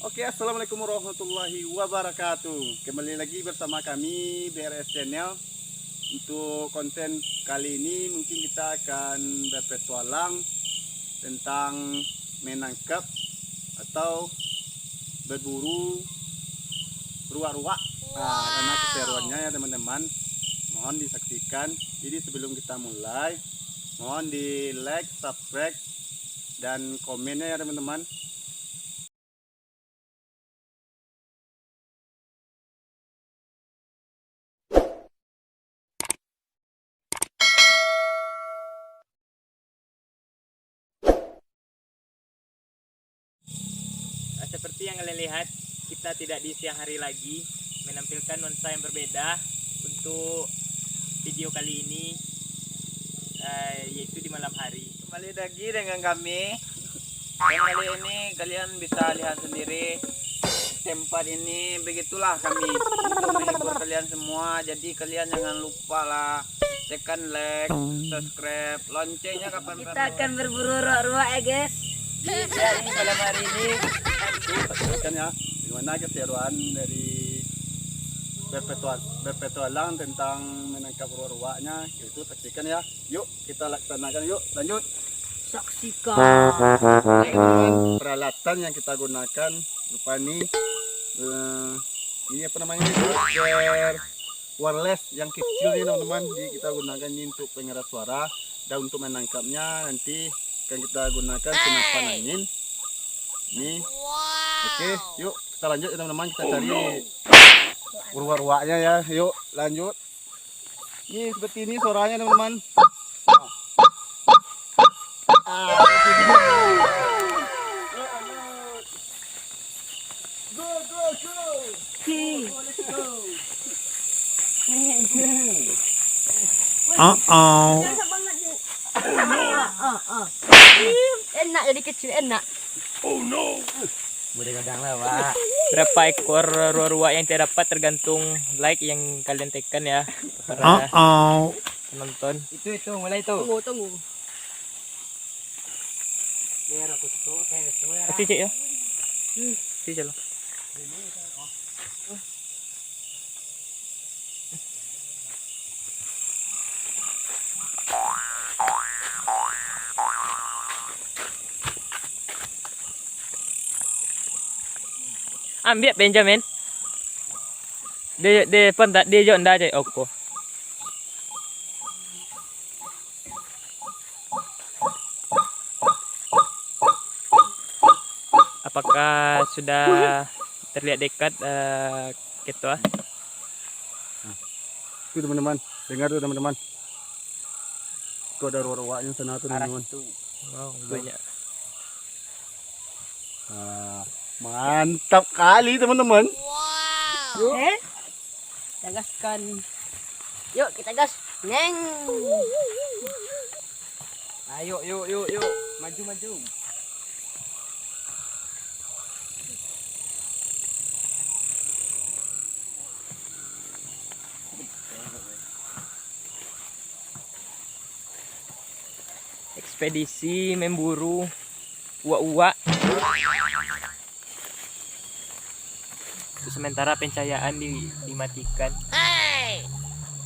Oke, assalamualaikum warahmatullahi wabarakatuh. Kembali lagi bersama kami BRS Channel. Untuk konten kali ini mungkin kita akan berpetualang tentang menangkap atau berburu ruak-ruak. Karena keseruannya ya teman-teman, mohon disaksikan. Jadi sebelum kita mulai, mohon di like, subscribe, dan komennya ya teman-teman. Seperti yang kalian lihat, kita tidak di siang hari lagi, menampilkan nuansa yang berbeda untuk video kali ini, yaitu di malam hari. Kembali lagi dengan kami. Dan kali ini kalian bisa lihat sendiri tempat ini, begitulah kami untuk menghibur kalian semua. Jadi kalian jangan lupa lah tekan like, subscribe, loncengnya kapan Kita akan berburu ruak-ruak ya guys. Jadi malam hari ini Saksikan ya bagaimana keseruan dari berpetualang tentang menangkap ruak-ruaknya. Itu saksikan ya. Yuk kita laksanakan, yuk lanjut. Saksikan. Peralatan yang kita gunakan lupa nih, ini apa namanya, speaker wireless yang kecil nih teman-teman. Jadi kita gunakan ini untuk pengeras suara, dan untuk menangkapnya nanti akan kita gunakan senapan angin nih. Oke, yuk kita lanjut ya teman-teman, kita cari ruak-ruaknya ya. Yuk lanjut. Ini seperti ini suaranya teman-teman. Enak jadi kecil, enak. boleh kadang lah Pak. Berapa ekor ruak-ruak yang terdapat tergantung like yang kalian tekan ya, para penonton. Itu mulai itu. Tunggu. Kecil cek ya. Kecil loh. Ambil Benjamin. Dia pun tak dia jom dah je oko. Apakah sudah terlihat dekat gitu ah? Itu teman-teman, dengar tuh teman-teman. Itu ada ruak-ruaknya sana tuh teman-teman. Wow, banyak. Mantap kali teman-teman. Yuk. Kita gaskan. Yuk kita gas. Neng. Ayo, yuk. Maju. Ekspedisi memburu uak-uak. Sementara pencahayaan dimatikan.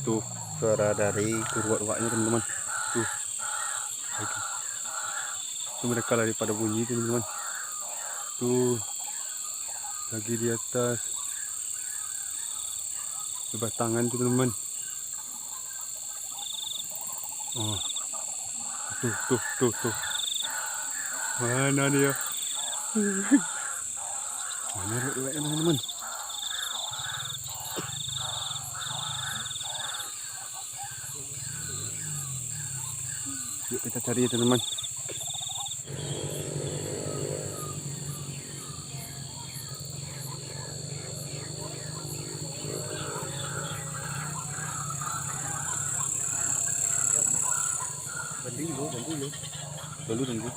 Tuh suara dari ruak-ruaknya teman-teman. Tuh. Tuh mereka lari pada bunyi teman-teman. Tuh lagi di atas sebelah tangan tuh teman-teman. Oh. Tuh. Mana dia? Mana ruak-ruaknya teman-teman? Yuk kita cari ya teman-teman. Tunggu.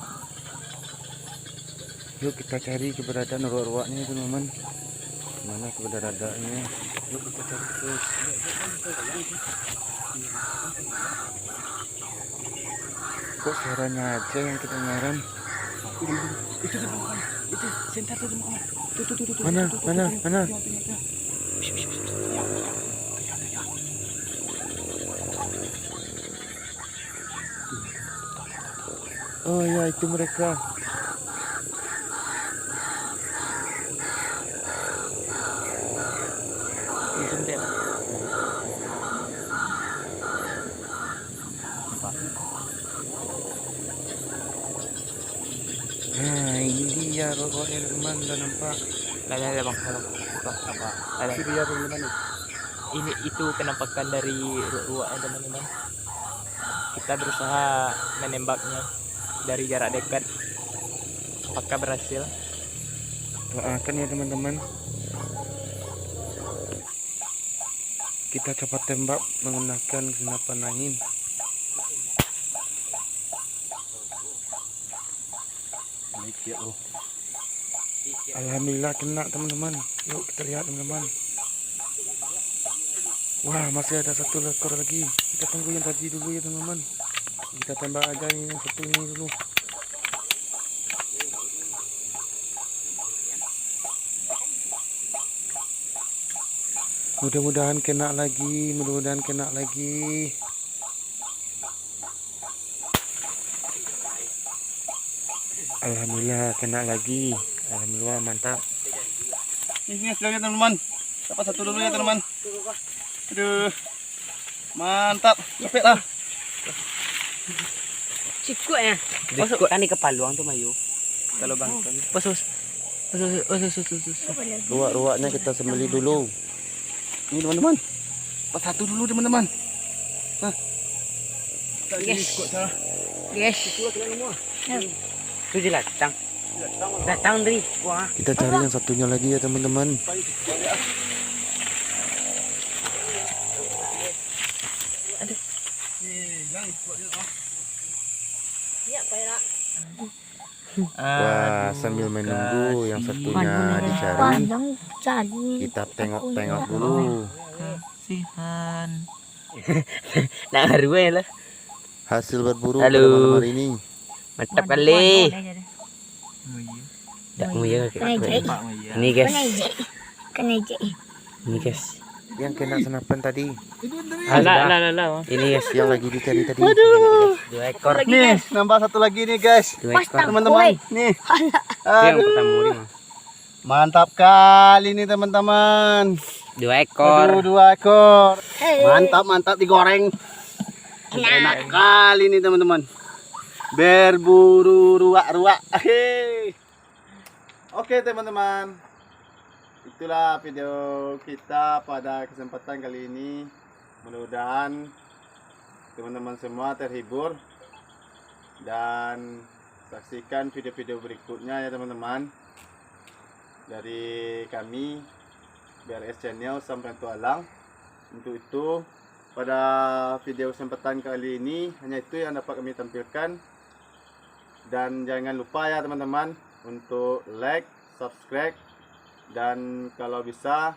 Yuk kita cari keberadaan ruak-ruaknya teman-teman. Mana keberadaannya? Yuk kita cari terus. Kok suaranya aja yang kedengaran? Itu Mana? Oh ya, itu mereka. Di jendela. Nah, ini dia rokonya teman, udah nampak. Ada bang, apa? Ada. Itu dia teman-teman. Ini itu penampakan dari ruaknya teman-teman. Kita berusaha menembaknya dari jarak dekat. Apakah berhasil? Doakan ya teman-teman. Kita cepat tembak menggunakan senapan angin. Alhamdulillah kena teman-teman. Yuk kita lihat teman-teman. Wah, masih ada satu ekor lagi. Kita tunggu yang tadi dulu ya teman-teman. Kita tembak aja yang satu ini dulu. Mudah-mudahan kena lagi, Alhamdulillah kena lagi. Alhamdulillah mantap. Ini sekali teman-teman. Dapat satu dulu ya teman-teman. Aduh. Mantap. Cepet lah. Cikgu ya. Masuk kan di kepaluang tuh Mayu. Kalau bang, pasus. Ruak-ruaknya kita sembeli dulu. Ini teman-teman. Dapat satu dulu teman-teman. Nah. Guys. Itu jelas, datang dari. Wah. Kita cari yang satunya lagi ya teman-teman. Ya, Pak. Wah, sambil menunggu yang satunya dicari, kita tengok-tengok dulu. Kasihan. Nah, haruan lah. Hasil berburu Halo. pada malam hari ini. Mantap kali. Tak mau ya ini guys. Ini guys. Yang kena senapan tadi, Lah. Ini guys. yang lagi dicari tadi. 2 ekor. Nih, nambah satu lagi nih guys, 2 ekor. teman-teman. Nih, Itu yang pertama ini mah. mantap kali nih teman-teman. 2 ekor. Aduh, 2 ekor. Mantap digoreng. Enak kali nih teman-teman. Berburu ruak-ruak. Oke teman-teman, itulah video kita pada kesempatan kali ini. Mudah-mudahan teman-teman semua terhibur dan saksikan video-video berikutnya ya teman-teman dari kami BRS Channel sampai Tualang. Untuk itu pada video kesempatan kali ini hanya itu yang dapat kami tampilkan, dan jangan lupa ya teman-teman untuk like, subscribe, dan kalau bisa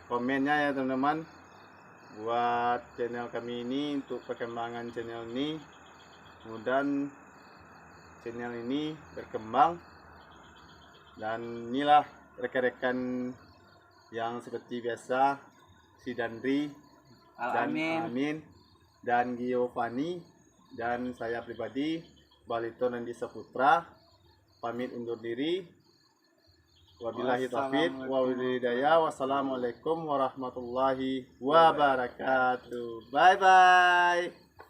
komennya ya teman-teman buat channel kami ini untuk perkembangan channel ini. Mudah-mudahan channel ini berkembang, dan inilah rekan-rekan yang seperti biasa, si Dandri dan Amin dan Giovanni dan saya pribadi Balito Nandi Saputra pamit undur diri. Wabillahi taufiq wa hidayah. Wassalamualaikum warahmatullahi wabarakatuh. Bye bye.